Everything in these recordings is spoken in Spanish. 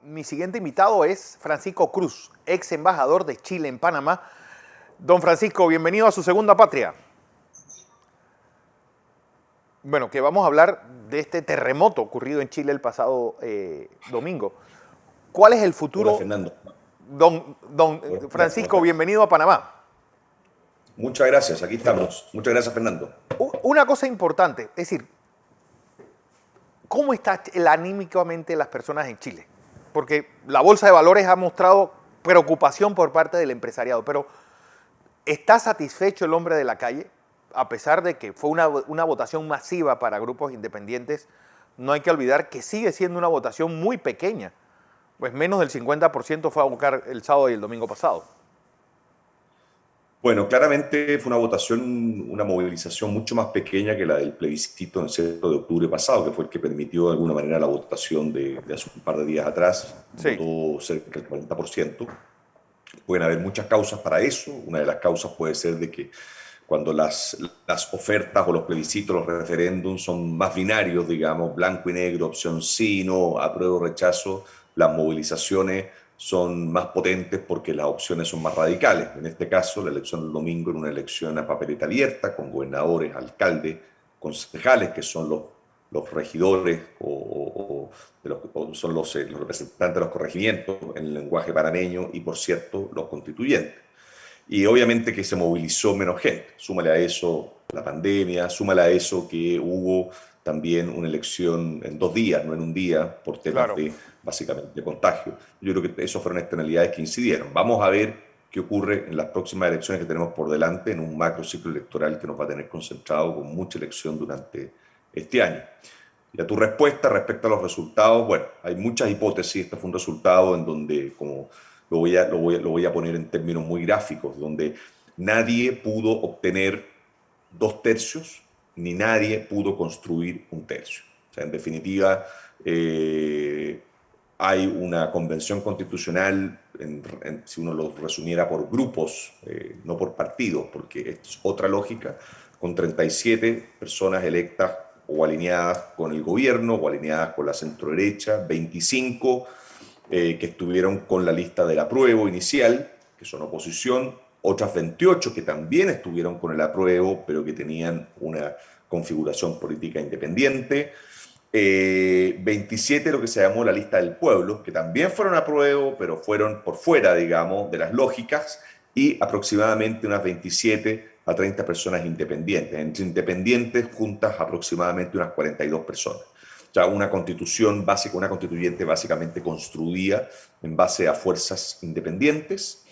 Mi siguiente invitado es Francisco Cruz, ex embajador de Chile en Panamá. Don Francisco, bienvenido a su segunda patria. Bueno, que vamos a hablar de este terremoto ocurrido en Chile el pasado domingo. ¿Cuál es el Hola futuro? Fernando. Don Buenos días, ¿cómo Francisco, estás? bienvenido a Panamá. Muchas gracias, aquí estamos. Muchas gracias, Fernando. Una cosa importante, es decir, ¿cómo está anímicamente las personas en Chile? Porque la Bolsa de Valores ha mostrado preocupación por parte del empresariado, pero ¿está satisfecho el hombre de la calle? A pesar de que fue una votación masiva para grupos independientes, no hay que olvidar que sigue siendo una votación muy pequeña, pues menos del 50% fue a votar el sábado y el domingo pasado. Bueno, claramente fue una votación, una movilización mucho más pequeña que la del plebiscito en el 7 de octubre pasado, que fue el que permitió de alguna manera la votación de hace un par de días atrás. Sí, Votó cerca del 40%. Pueden haber muchas causas para eso. Una de las causas puede ser de que cuando las ofertas o los plebiscitos, los referéndums son más binarios, digamos, blanco y negro, opción sí, no, apruebo, rechazo, las movilizaciones son más potentes porque las opciones son más radicales. En este caso, la elección del domingo era una elección a papeleta abierta, con gobernadores, alcaldes, concejales, que son los regidores o son los representantes de los corregimientos en el lenguaje panameño y, por cierto, los constituyentes. Y obviamente que se movilizó menos gente. Súmale a eso la pandemia, súmale a eso que hubo también una elección en 2 días, no en un día, por temas claro. de básicamente contagio. Yo creo que eso fueron externalidades que incidieron. Vamos a ver qué ocurre en las próximas elecciones que tenemos por delante, en un macro ciclo electoral que nos va a tener concentrado con mucha elección durante este año. Y a tu respuesta respecto a los resultados, bueno, hay muchas hipótesis. Este fue un resultado en donde, como lo voy a poner en términos muy gráficos, donde nadie pudo obtener 2 tercios, ni nadie pudo construir 1 tercio. O sea, en definitiva, hay una convención constitucional, si uno lo resumiera por grupos, no por partidos, porque es otra lógica, con 37 personas electas o alineadas con el gobierno o alineadas con la centroderecha, 25 que estuvieron con la lista del apruebo inicial, que son oposición, otras 28 que también estuvieron con el apruebo, pero que tenían una configuración política independiente, 27 lo que se llamó la lista del pueblo, que también fueron apruebo, pero fueron por fuera, digamos, de las lógicas, y aproximadamente unas 27 a 30 personas independientes. Entre independientes juntas aproximadamente unas 42 personas. O sea, una constitución básica, una constituyente básicamente construida en base a fuerzas independientes,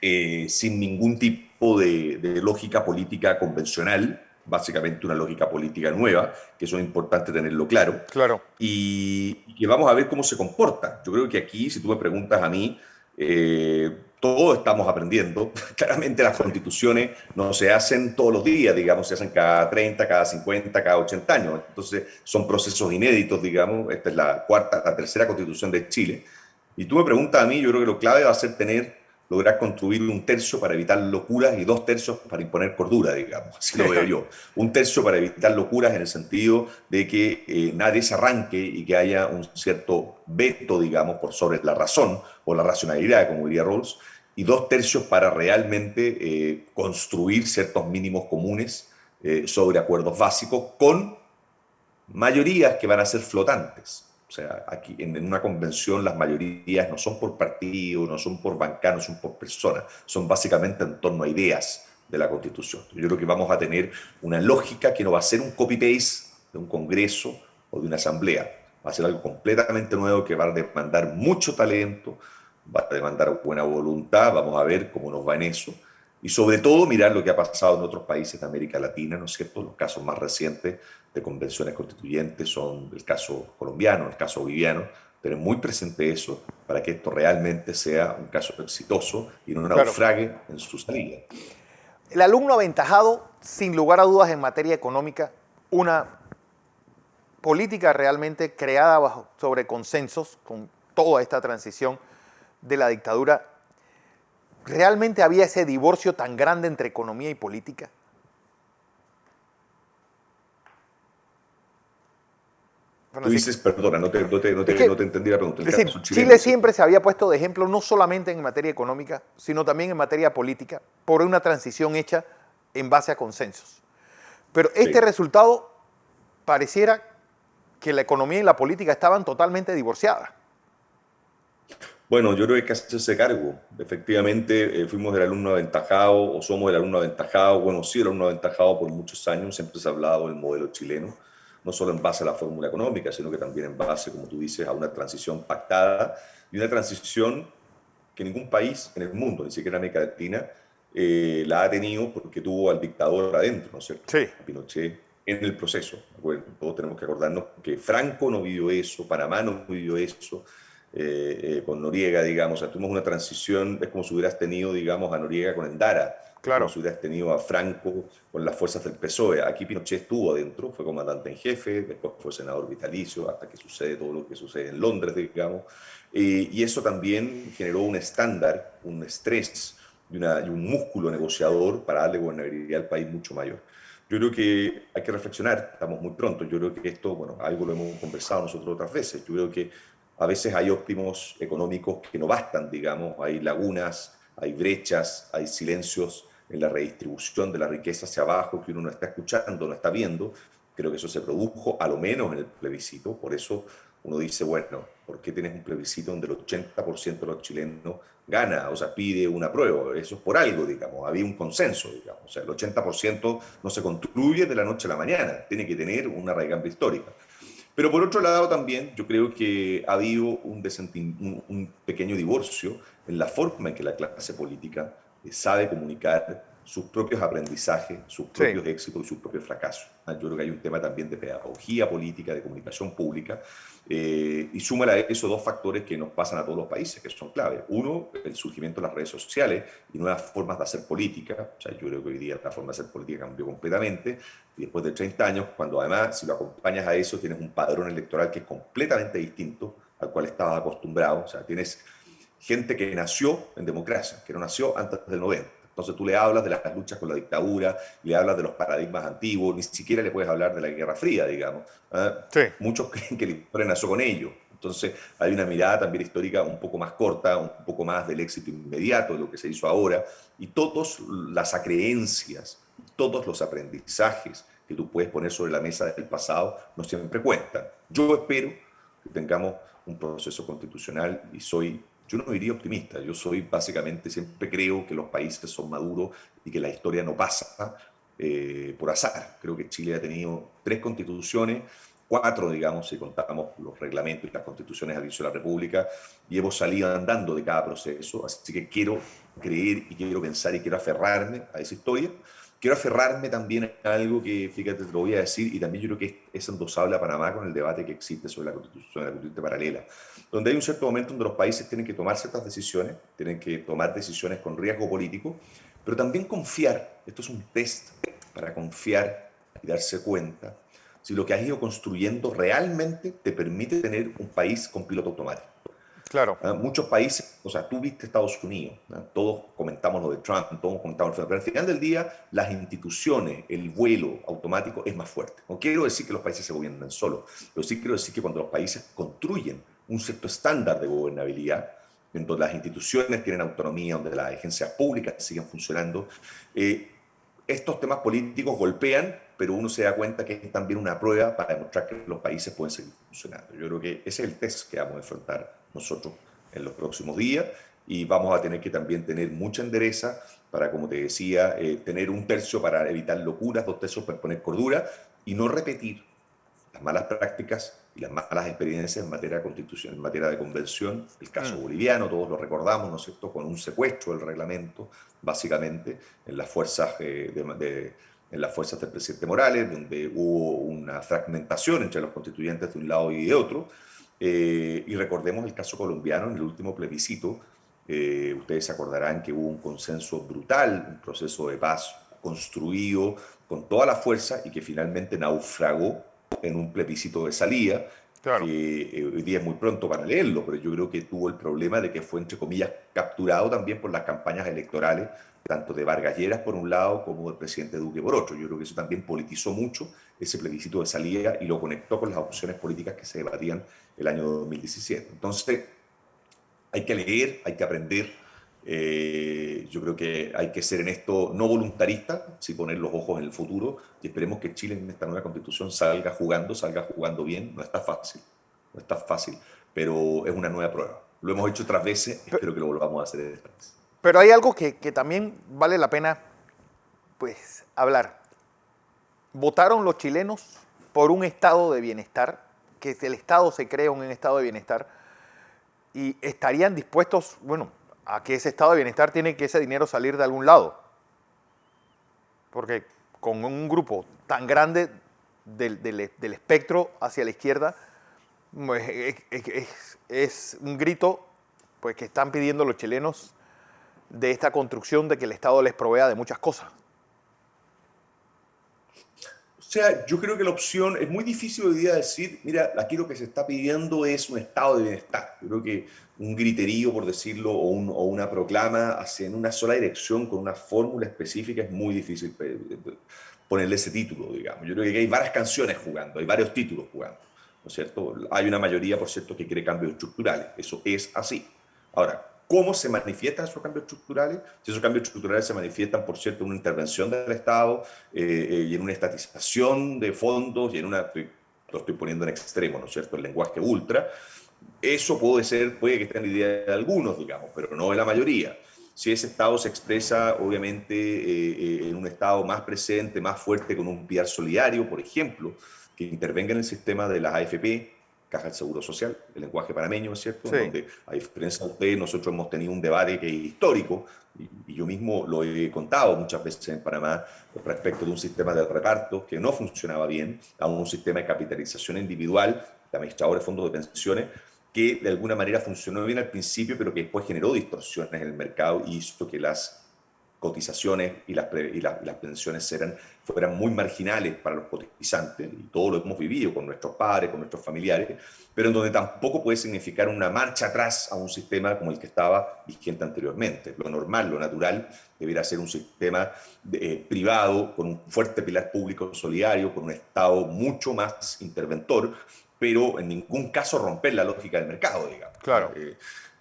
sin ningún tipo de lógica política convencional, básicamente una lógica política nueva, que eso es importante tenerlo claro, Claro. y que vamos a ver cómo se comporta. Yo creo que aquí, si tú me preguntas a mí, todos estamos aprendiendo. Claramente las constituciones no se hacen todos los días, digamos, se hacen cada 30, cada 50, cada 80 años. Entonces son procesos inéditos, digamos. Esta es la tercera constitución de Chile. Y tú me preguntas a mí, yo creo que lo clave va a ser lograr construir 1 tercio para evitar locuras y 2 tercios para imponer cordura, digamos, así lo veo yo. 1 tercio para evitar locuras en el sentido de que nadie se arranque y que haya un cierto veto, digamos, por sobre la razón o la racionalidad, como diría Rawls, y 2 tercios para realmente construir ciertos mínimos comunes sobre acuerdos básicos con mayorías que van a ser flotantes. O sea, aquí en una convención las mayorías no son por partido, no son por bancada, no son por personas, son básicamente en torno a ideas de la Constitución. Yo creo que vamos a tener una lógica que no va a ser un copy-paste de un Congreso o de una Asamblea, va a ser algo completamente nuevo que va a demandar mucho talento, va a demandar buena voluntad, vamos a ver cómo nos va en eso. Y sobre todo mirar lo que ha pasado en otros países de América Latina, ¿no es cierto? Los casos más recientes de convenciones constituyentes son el caso colombiano, el caso boliviano. Tener muy presente eso para que esto realmente sea un caso exitoso y no Claro. naufrague en su salida. El alumno aventajado, sin lugar a dudas, en materia económica, una política realmente creada sobre consensos, con toda esta transición de la dictadura. ¿Realmente había ese divorcio tan grande entre economía y política? Bueno, Tú sí. dices, perdona, Es que, no te entendí la pregunta. es El decir, caso chileno, Chile dices siempre tú. se había puesto de ejemplo no solamente en materia económica, sino también en materia política, por una transición hecha en base a consensos. Pero este Sí. resultado pareciera que la economía y la política estaban totalmente divorciadas. Bueno, yo creo que hay que hacerse cargo. Efectivamente, fuimos el alumno aventajado o somos el alumno aventajado. Bueno, sí, el alumno aventajado por muchos años. Siempre se ha hablado del modelo chileno, no solo en base a la fórmula económica, sino que también en base, como tú dices, a una transición pactada y una transición que ningún país en el mundo, ni siquiera América Latina, la ha tenido porque tuvo al dictador adentro, ¿no es cierto? Sí, A Pinochet en el proceso. Bueno, todos tenemos que acordarnos que Franco no vivió eso, Panamá no vivió eso, con Noriega, digamos. O sea, tuvimos una transición, es como si hubieras tenido, digamos, a Noriega con Endara, es como claro. si hubieras tenido a Franco con las fuerzas del PSOE. Aquí Pinochet estuvo adentro, fue comandante en jefe, después fue senador vitalicio, hasta que sucede todo lo que sucede en Londres, digamos. Y eso también generó un estándar, un estrés y un músculo negociador para darle gobernabilidad al país mucho mayor. Yo creo que hay que reflexionar, estamos muy pronto, yo creo que esto, bueno, algo lo hemos conversado nosotros otras veces, yo creo que a veces hay óptimos económicos que no bastan, digamos, hay lagunas, hay brechas, hay silencios en la redistribución de la riqueza hacia abajo que uno no está escuchando, no está viendo. Creo que eso se produjo a lo menos en el plebiscito, por eso uno dice, bueno, ¿por qué tienes un plebiscito donde el 80% de los chilenos gana, o sea, pide una prueba? Eso es por algo, digamos, había un consenso, digamos, o sea, el 80% no se construye de la noche a la mañana, tiene que tener una raigambre histórica. Pero por otro lado también yo creo que ha habido un pequeño divorcio en la forma en que la clase política sabe comunicar sus propios aprendizajes, sus Sí. propios éxitos y sus propios fracasos. Yo creo que hay un tema también de pedagogía política, de comunicación pública, y súmale a eso dos factores que nos pasan a todos los países, que son clave. Uno, el surgimiento de las redes sociales y nuevas formas de hacer política. O sea, yo creo que hoy día la forma de hacer política cambió completamente. Y después de 30 años, cuando además, si lo acompañas a eso, tienes un padrón electoral que es completamente distinto al cual estabas acostumbrado. O sea, tienes gente que nació en democracia, que no nació antes del 90. Entonces tú le hablas de las luchas con la dictadura, le hablas de los paradigmas antiguos, ni siquiera le puedes hablar de la Guerra Fría, digamos. ¿Eh? Sí. Muchos creen que la historia nació con ello. Entonces hay una mirada también histórica un poco más corta, un poco más del éxito inmediato de lo que se hizo ahora, y todas las acreencias, todos los aprendizajes que tú puedes poner sobre la mesa del pasado no siempre cuentan. Yo espero que tengamos un proceso constitucional y yo no diría optimista, yo soy básicamente, siempre creo que los países son maduros y que la historia no pasa por azar. Creo que Chile ha tenido 3 constituciones, 4, digamos, si contamos los reglamentos y las constituciones al inicio de la República, y hemos salido andando de cada proceso, así que quiero creer y quiero pensar y quiero aferrarme a esa historia. Quiero aferrarme también a algo que, fíjate, te lo voy a decir, y también yo creo que es endosable a Panamá con el debate que existe sobre la constitución, la constitución paralela, donde hay un cierto momento donde los países tienen que tomar ciertas decisiones, tienen que tomar decisiones con riesgo político, pero también confiar. Esto es un test para confiar y darse cuenta si lo que has ido construyendo realmente te permite tener un país con piloto automático. Claro. Muchos países, o sea, tú viste Estados Unidos, ¿no? Todos comentamos lo de Trump, todos comentamos, pero al final del día las instituciones, el vuelo automático es más fuerte. No quiero decir que los países se gobiernan solos, pero sí quiero decir que cuando los países construyen un cierto estándar de gobernabilidad, en donde las instituciones tienen autonomía, donde las agencias públicas siguen funcionando, eh, estos temas políticos golpean, pero uno se da cuenta que es también una prueba para demostrar que los países pueden seguir funcionando. Yo creo que ese es el test que vamos a enfrentar nosotros en los próximos días y vamos a tener que también tener mucha endereza para, como te decía, tener 1/3 para evitar locuras, 2/3 para poner cordura y no repetir las malas prácticas y las malas experiencias en materia de constitución, en materia de convención, el caso Mm. boliviano, todos lo recordamos, ¿no es cierto?, con un secuestro del reglamento, básicamente, en las fuerzas del presidente Morales, donde hubo una fragmentación entre los constituyentes de un lado y de otro. Y recordemos el caso colombiano en el último plebiscito. Ustedes se acordarán que hubo un consenso brutal, un proceso de paz construido con toda la fuerza y que finalmente naufragó en un plebiscito de salida Claro. que hoy día es muy pronto para leerlo, pero yo creo que tuvo el problema de que fue, entre comillas, capturado también por las campañas electorales, tanto de Vargas Lleras por un lado como del presidente Duque por otro. Yo creo que eso también politizó mucho ese plebiscito de salida y lo conectó con las opciones políticas que se debatían el año 2017. Entonces, hay que leer, hay que aprender. Yo creo que hay que ser en esto no voluntarista, sí poner los ojos en el futuro y esperemos que Chile en esta nueva constitución salga jugando bien. No está fácil, no está fácil, pero es una nueva prueba. Lo hemos hecho otras veces, espero que lo volvamos a hacer esta vez. Pero hay algo que también vale la pena pues, hablar. Votaron los chilenos por un estado de bienestar, que el Estado se crea un estado de bienestar, y estarían dispuestos, bueno, a que ese estado de bienestar tiene que ese dinero salir de algún lado. Porque con un grupo tan grande del espectro hacia la izquierda, pues, es un grito pues, que están pidiendo los chilenos de esta construcción de que el Estado les provea de muchas cosas. O sea, yo creo que la opción es muy difícil hoy día decir, mira, aquí lo que se está pidiendo es un estado de bienestar. Yo creo que un griterío, por decirlo, o una proclama hacia en una sola dirección con una fórmula específica es muy difícil ponerle ese título, digamos. Yo creo que hay varias canciones jugando, hay varios títulos jugando, ¿no es cierto? Hay una mayoría, por cierto, que quiere cambios estructurales. Eso es así. Ahora, ¿cómo se manifiestan esos cambios estructurales? Si esos cambios estructurales se manifiestan, por cierto, en una intervención del Estado y en una estatización de fondos y en una, lo estoy poniendo en extremo, ¿no es cierto?, el lenguaje ultra, eso puede que esté en la idea de algunos, digamos, pero no de la mayoría. Si ese Estado se expresa, obviamente, en un Estado más presente, más fuerte, con un pilar solidario, por ejemplo, que intervenga en el sistema de las AFP, Caja del Seguro Social, el lenguaje panameño, ¿es cierto? Sí. En donde, a diferencia de ustedes, nosotros hemos tenido un debate que es histórico, y yo mismo lo he contado muchas veces en Panamá, respecto de un sistema de reparto que no funcionaba bien, a un sistema de capitalización individual de administradores de fondos de pensiones, que de alguna manera funcionó bien al principio, pero que después generó distorsiones en el mercado y hizo que las cotizaciones y las pensiones fueran muy marginales para los cotizantes, y todo lo hemos vivido con nuestros padres, con nuestros familiares, pero en donde tampoco puede significar una marcha atrás a un sistema como el que estaba vigente anteriormente. Lo normal, lo natural, debería ser un sistema privado, con un fuerte pilar público solidario, con un Estado mucho más interventor, pero en ningún caso romper la lógica del mercado, digamos. Claro.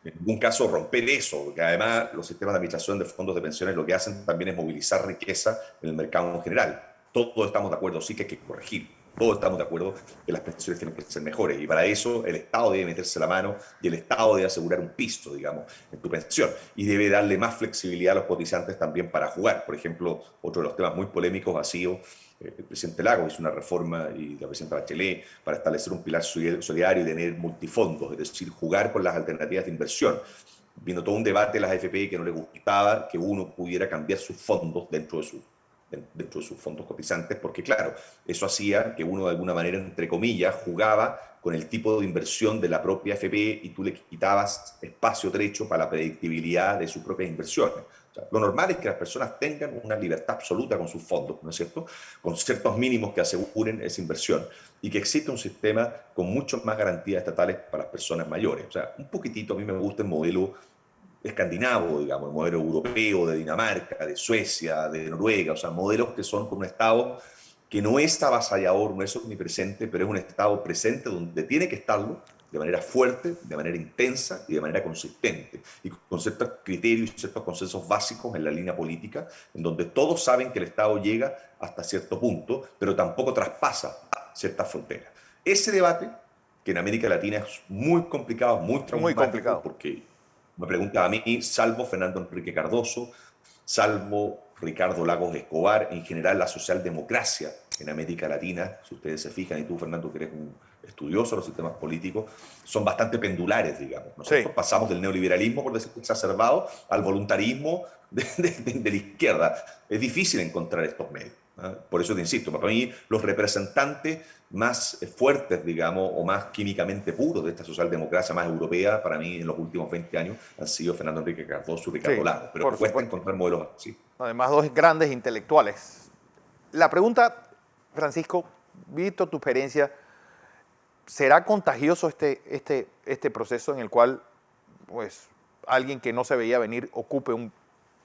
En ningún caso romper eso, porque además los sistemas de administración de fondos de pensiones lo que hacen también es movilizar riqueza en el mercado en general. Todos estamos de acuerdo, sí que hay que corregir. Todos estamos de acuerdo que las pensiones tienen que ser mejores y para eso el Estado debe meterse la mano y el Estado debe asegurar un piso, digamos, en tu pensión y debe darle más flexibilidad a los cotizantes también para jugar. Por ejemplo, otro de los temas muy polémicos ha sido el presidente Lago hizo una reforma y la presidenta Bachelet para establecer un pilar solidario y tener multifondos, es decir, jugar con las alternativas de inversión. Vino todo un debate de las AFP que no le gustaba que uno pudiera cambiar sus fondos dentro de sus fondos cotizantes, porque claro, eso hacía que uno de alguna manera, entre comillas, jugaba con el tipo de inversión de la propia AFP y tú le quitabas espacio trecho para la predictibilidad de sus propias inversiones. O sea, lo normal es que las personas tengan una libertad absoluta con sus fondos, ¿no es cierto? Con ciertos mínimos que aseguren esa inversión y que exista un sistema con muchas más garantías estatales para las personas mayores. O sea, un poquitito a mí me gusta el modelo escandinavo, digamos, el modelo europeo de Dinamarca, de Suecia, de Noruega, o sea, modelos que son con un Estado que no es avasallador, no es omnipresente, pero es un Estado presente donde tiene que estarlo de manera fuerte, de manera intensa y de manera consistente, y con ciertos criterios y ciertos consensos básicos en la línea política, en donde todos saben que el Estado llega hasta cierto punto, pero tampoco traspasa ciertas fronteras. Ese debate, que en América Latina es muy complicado, muy Es muy traumático, complicado. porque me pregunta a mí, salvo Fernando Enrique Cardoso, salvo Ricardo Lagos Escobar, en general la socialdemocracia en América Latina, si ustedes se fijan, y tú, Fernando, que eres un estudioso de los sistemas políticos, son bastante pendulares, digamos. Nosotros Sí. pasamos del neoliberalismo, por decirlo exacerbado, al voluntarismo de la izquierda. Es difícil encontrar estos medios. Por eso te insisto, para mí los representantes más fuertes, digamos, o más químicamente puros de esta socialdemocracia más europea, para mí en los últimos 20 años han sido Fernando Enrique Cardoso y Ricardo Sí, Lagos, pero por cuesta supuesto. encontrar modelos así. Además, dos grandes intelectuales. La pregunta, Francisco, visto tu experiencia, ¿será contagioso este proceso en el cual pues, alguien que no se veía venir ocupe un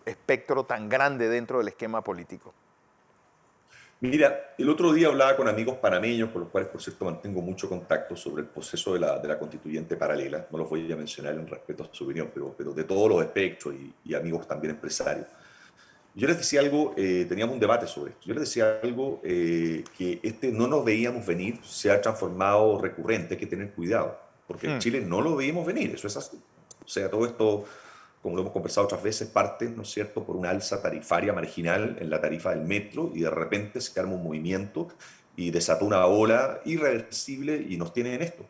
espectro tan grande dentro del esquema político? Mira, el otro día hablaba con amigos panameños, con los cuales, por cierto, mantengo mucho contacto sobre el proceso de la constituyente paralela. No los voy a mencionar en respeto a su opinión, pero de todos los espectros y amigos también empresarios. Yo les decía algo, teníamos un debate sobre esto. Yo les decía algo que no nos veíamos venir, se ha transformado recurrente, hay que tener cuidado, porque en Chile no lo veíamos venir, eso es así. O sea, todo esto, como lo hemos conversado otras veces, parte, ¿no es cierto?, por una alza tarifaria marginal en la tarifa del metro y de repente se arma un movimiento y desató una ola irreversible y nos tiene en esto.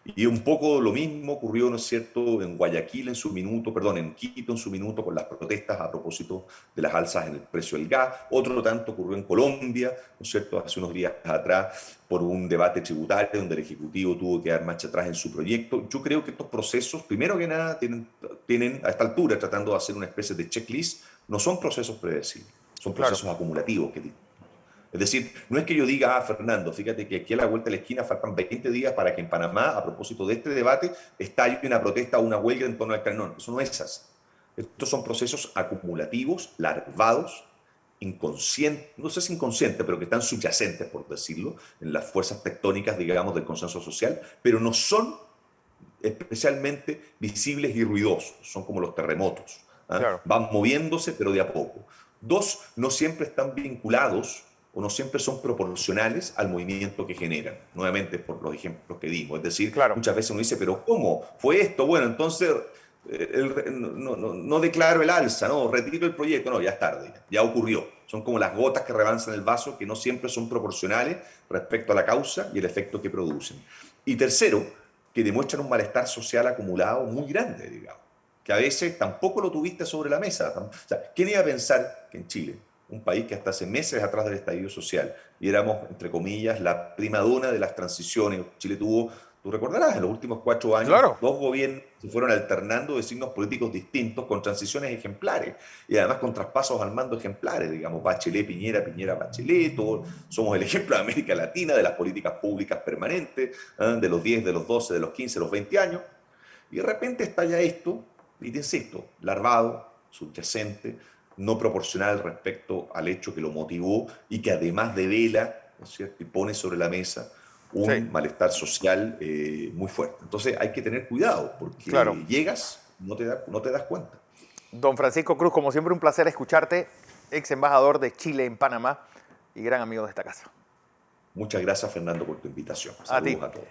Y un poco lo mismo ocurrió, ¿no es cierto?, en Guayaquil en su minuto, perdón, en Quito en su minuto con las protestas a propósito de las alzas en el precio del gas. Otro tanto ocurrió en Colombia, ¿no es cierto?, hace unos días atrás por un debate tributario donde el Ejecutivo tuvo que dar marcha atrás en su proyecto. Yo creo que estos procesos, primero que nada, tienen a esta altura, tratando de hacer una especie de checklist, no son procesos predecibles, son procesos Claro. acumulativos que es decir, no es que yo diga, Fernando, fíjate que aquí a la vuelta de la esquina faltan 20 días para que en Panamá, a propósito de este debate, estalle una protesta o una huelga en torno al canon. Eso no es así. Estos son procesos acumulativos, larvados, inconscientes, no sé si inconscientes, pero que están subyacentes, por decirlo, en las fuerzas tectónicas, digamos, del consenso social, pero no son especialmente visibles y ruidosos, son como los terremotos. ¿Ah? Claro. Van moviéndose, pero de a poco. Dos, no siempre están vinculados o no siempre son proporcionales al movimiento que generan. Nuevamente, por los ejemplos que dimos. Es decir, Claro. muchas veces uno dice, pero ¿cómo? ¿Fue esto? Bueno, entonces no declaro el alza, no, retiro el proyecto. No, ya es tarde, ya ocurrió. Son como las gotas que rebalsan el vaso, que no siempre son proporcionales respecto a la causa y el efecto que producen. Y tercero, que demuestran un malestar social acumulado muy grande, digamos, que a veces tampoco lo tuviste sobre la mesa. O sea, ¿quién iba a pensar que en Chile, un país que hasta hace meses atrás del estallido social, y éramos, entre comillas, la primadona de las transiciones, Chile tuvo, tú recordarás, en los últimos 4 años, Claro. dos gobiernos se fueron alternando de signos políticos distintos, con transiciones ejemplares, y además con traspasos al mando ejemplares, digamos, Bachelet, Piñera, Piñera, Bachelet, todos somos el ejemplo de América Latina, de las políticas públicas permanentes, de los 10, de los 12, de los 15, de los 20 años, y de repente estalla esto, y te insisto, larvado, subyacente, no proporcional respecto al hecho que lo motivó y que además devela, ¿no es cierto?, y pone sobre la mesa Sí. un malestar social muy fuerte. Entonces hay que tener cuidado Claro. porque llegas, no te das cuenta. Don Francisco Cruz, como siempre, un placer escucharte, ex embajador de Chile en Panamá y gran amigo de esta casa. Muchas gracias, Fernando, por tu invitación. A ti. Saludos a todos.